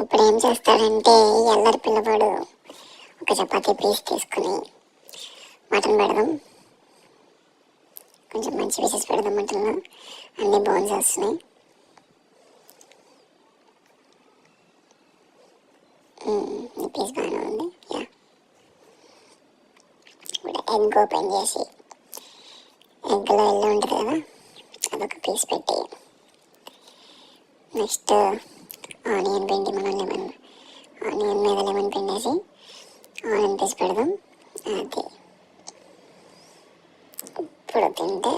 ఇప్పుడు ఏం చేస్తాడంటే ఎల్లరి పిల్లవాడు ఒక చపాతీ పీస్ తీసుకుని మటన్ పెడదాం, కొంచెం మంచి పీసెస్ పెడదాం మటన్లో, అన్ని బోన్స్ వస్తున్నాయి. ఈ పీస్ బాగానే ఉంది. ఇప్పుడు ఎగ్ ఓపెన్ చేసి ఎగ్లో ఎల్లో ఉంటుంది కదా, అదొక పీస్ పెట్టి నెక్స్ట్ ఆనియన్ పిండి, ఆనియన్ మీద లెమన్ పిండేసి ఆనియన్ పీస్ పెడదాం. అది ఇప్పుడు తింటే